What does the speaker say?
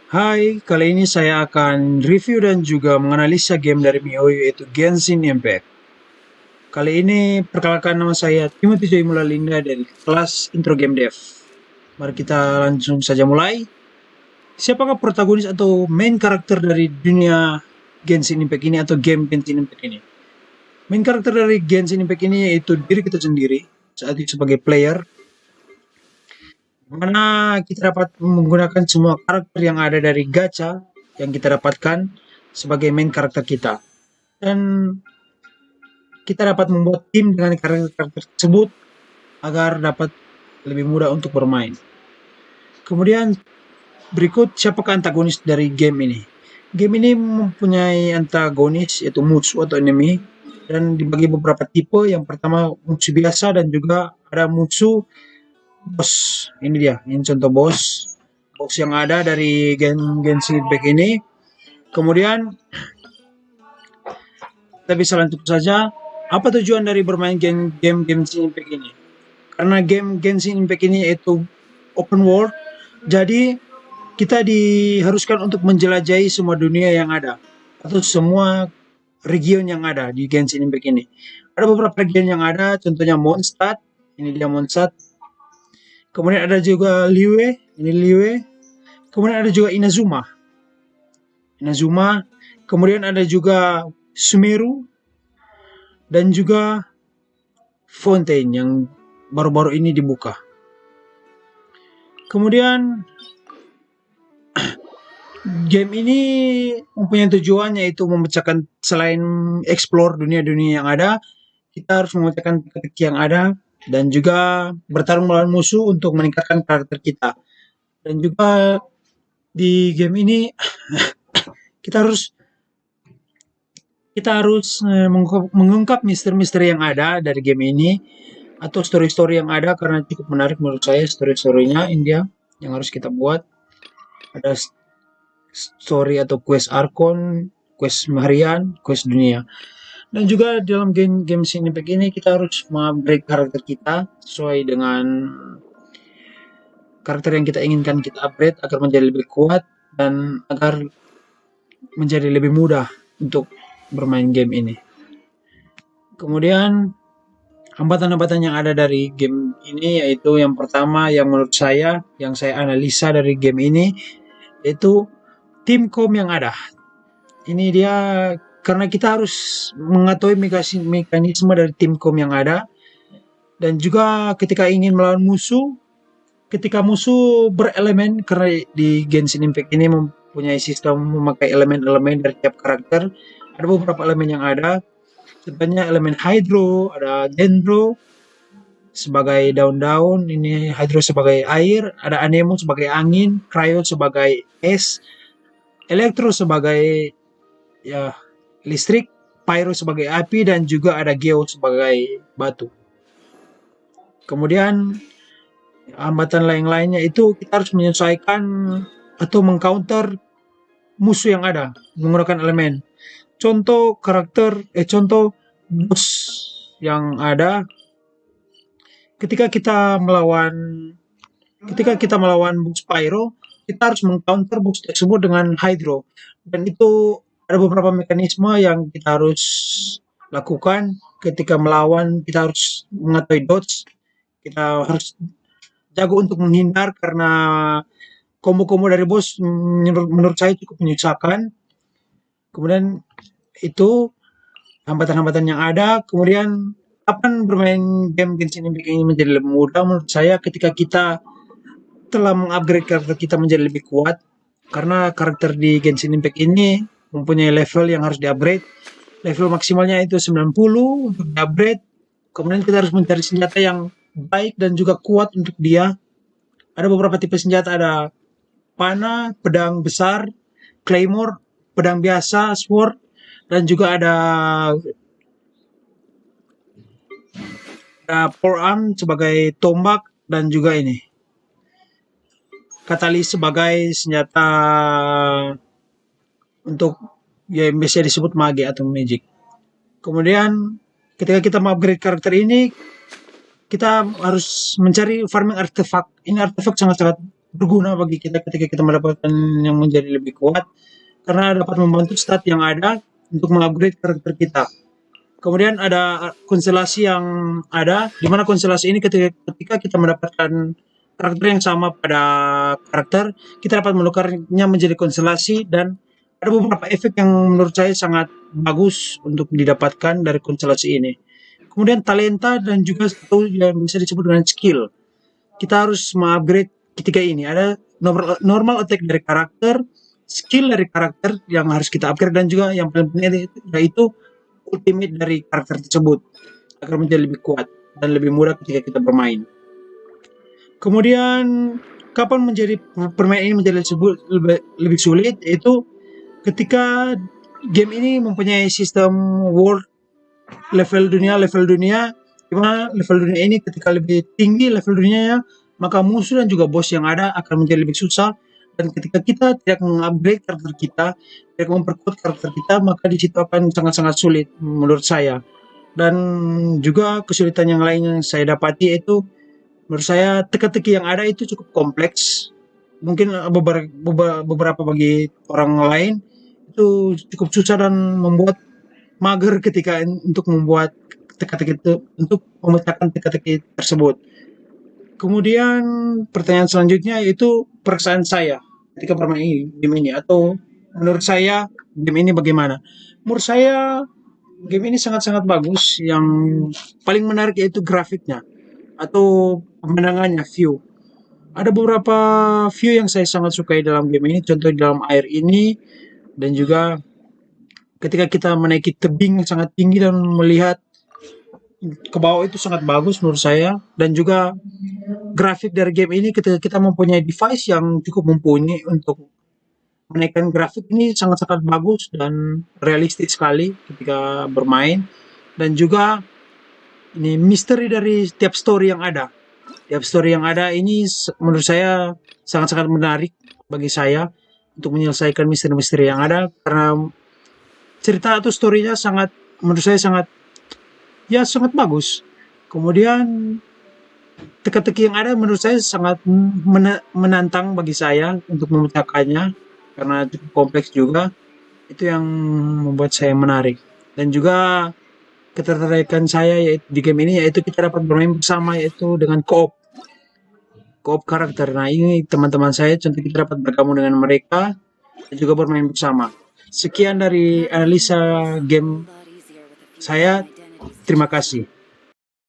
Hai, kali ini saya akan review dan juga menganalisa game dari MiHoYo yaitu Genshin Impact. Kali ini perkenalkan nama saya Timothy Joy Mulalinda dari kelas Intro Game Dev. Mari kita langsung saja mulai. Siapakah protagonis atau main karakter dari dunia Genshin Impact ini atau game Genshin Impact ini? Main karakter dari Genshin Impact ini yaitu diri kita sendiri saat itu sebagai player, mana kita dapat menggunakan semua karakter yang ada dari gacha yang kita dapatkan sebagai main karakter kita. Dan kita dapat membuat tim dengan karakter-karakter tersebut agar dapat lebih mudah untuk bermain. Kemudian berikut siapakah antagonis dari game ini? Game ini mempunyai antagonis yaitu musuh atau enemy dan dibagi beberapa tipe. Yang pertama musuh biasa dan juga ada musuh bos. Ini dia, ini contoh bos. Bos yang ada dari Genshin Impact ini. Kemudian kita bisa lanjut saja. Apa tujuan dari bermain game Genshin Impact ini? Karena game Genshin Impact ini itu open world, jadi kita diharuskan untuk menjelajahi semua dunia yang ada atau semua region yang ada di Genshin Impact ini. Ada beberapa region yang ada, contohnya Mondstadt, ini dia Mondstadt. Kemudian ada juga Liyue, ini Liyue. Kemudian ada juga Inazuma, Inazuma. Kemudian ada juga Sumeru dan juga Fontaine yang baru-baru ini dibuka. Kemudian game ini mempunyai tujuan yaitu memecahkan selain explore dunia-dunia yang ada, kita harus memecahkan teka-teki yang ada dan juga bertarung melawan musuh untuk meningkatkan karakter kita. Dan juga di game ini kita harus mengungkap misteri-misteri yang ada dari game ini atau story-story yang ada karena cukup menarik menurut saya story-storynya India yang harus kita buat. Ada story atau quest Arkon, quest harian, quest dunia. Dan juga dalam game Impact ini kita harus mengupgrade karakter kita sesuai dengan karakter yang kita inginkan kita upgrade agar menjadi lebih kuat dan agar menjadi lebih mudah untuk bermain game ini. Kemudian hambatan-hambatan yang ada dari game ini yaitu yang pertama yang menurut saya yang saya analisa dari game ini yaitu tim kom yang ada. Ini dia karena kita harus mengetahui mekanisme dari tim kom yang ada dan juga ketika ingin melawan musuh, ketika musuh berelemen karena di Genshin Impact ini mempunyai sistem memakai elemen-elemen dari tiap karakter. Ada beberapa elemen yang ada, contohnya elemen Hydro, ada Dendro sebagai daun-daun, ini Hydro sebagai air, ada Anemo sebagai angin, Cryo sebagai es, Elektro sebagai ya listrik, Pyro sebagai api, dan juga ada Geo sebagai batu. Kemudian hambatan lain-lainnya itu kita harus menyesuaikan atau mengcounter musuh yang ada menggunakan elemen. Contoh contoh bos yang ada ketika kita melawan bos Pyro, kita harus mengcounter bos tersebut dengan Hydro. Dan itu ada beberapa mekanisme yang kita harus lakukan ketika melawan, kita harus mengetahui dodge, kita harus jago untuk menghindar karena combo-combo dari bos menurut saya cukup menyusahkan. Kemudian itu hambatan-hambatan yang ada. Kemudian kapan bermain game Genshin Impact ini menjadi lebih mudah menurut saya ketika kita telah mengupgrade karakter kita menjadi lebih kuat karena karakter di Genshin Impact ini mempunyai level yang harus di-upgrade. Level maksimalnya itu 90 untuk di-upgrade. Kemudian kita harus mencari senjata yang baik dan juga kuat untuk dia. Ada beberapa tipe senjata, ada panah, pedang besar, claymore, pedang biasa, sword, dan juga ada forearm sebagai tombak dan juga ini katalis sebagai senjata untuk ya bisa disebut mage atau magic. Kemudian ketika kita mengupgrade karakter ini kita harus mencari farming artefak. Ini artefak sangat-sangat berguna bagi kita ketika kita mendapatkan yang menjadi lebih kuat, karena dapat membantu stat yang ada untuk mengupgrade karakter kita. Kemudian ada konstelasi yang ada, di mana konstelasi ini ketika kita mendapatkan karakter yang sama pada karakter, kita dapat menukarnya menjadi konstelasi, dan ada beberapa efek yang menurut saya sangat bagus untuk didapatkan dari konstelasi ini. Kemudian talenta dan juga satu yang bisa disebut dengan skill. Kita harus mengupgrade ketiga ini. Ada normal attack dari karakter, skill dari karakter yang harus kita upgrade, dan juga yang paling penting yaitu ultimate dari karakter tersebut agar menjadi lebih kuat dan lebih mudah ketika kita bermain. Kemudian kapan permainan ini menjadi lebih sulit, yaitu ketika game ini mempunyai sistem world level dunia, di mana level dunia ini ketika lebih tinggi level dunianya, maka musuh dan juga bos yang ada akan menjadi lebih susah, dan ketika kita tidak mengupgrade karakter kita, tidak memperkuat karakter kita, maka di situ akan sangat-sangat sulit menurut saya. Dan juga kesulitan yang lain yang saya dapati itu, menurut saya teka-teki yang ada itu cukup kompleks. Mungkin beberapa bagi orang lain itu cukup susah dan membuat mager ketika untuk membuat teka-teki itu, untuk memecahkan teka-teki tersebut. Kemudian pertanyaan selanjutnya yaitu perasaan saya ketika bermain game ini, atau menurut saya game ini bagaimana? Menurut saya game ini sangat-sangat bagus. Yang paling menarik yaitu grafiknya atau pemandangannya, view. Ada beberapa view yang saya sangat sukai dalam game ini, contoh dalam air ini, dan juga ketika kita menaiki tebing yang sangat tinggi dan melihat ke bawah itu sangat bagus menurut saya. Dan juga grafik dari game ini ketika kita mempunyai device yang cukup mumpuni untuk menaikkan grafik ini sangat-sangat bagus dan realistis sekali ketika bermain. Dan juga ini misteri dari setiap story yang ada. Setiap story yang ada ini menurut saya sangat-sangat menarik bagi saya untuk menyelesaikan misteri-misteri yang ada, karena cerita atau story-nya sangat, menurut saya sangat, ya sangat bagus. Kemudian teka-teki yang ada menurut saya sangat menantang bagi saya untuk memecahkannya, karena cukup kompleks juga. Itu yang membuat saya menarik. Dan juga ketertarikan saya yaitu di game ini, yaitu kita dapat bermain bersama, yaitu dengan co-op karakter. Nah, ini teman-teman saya, contoh kita dapat bergabung dengan mereka dan juga bermain bersama. Sekian dari analisa game saya. Terima kasih.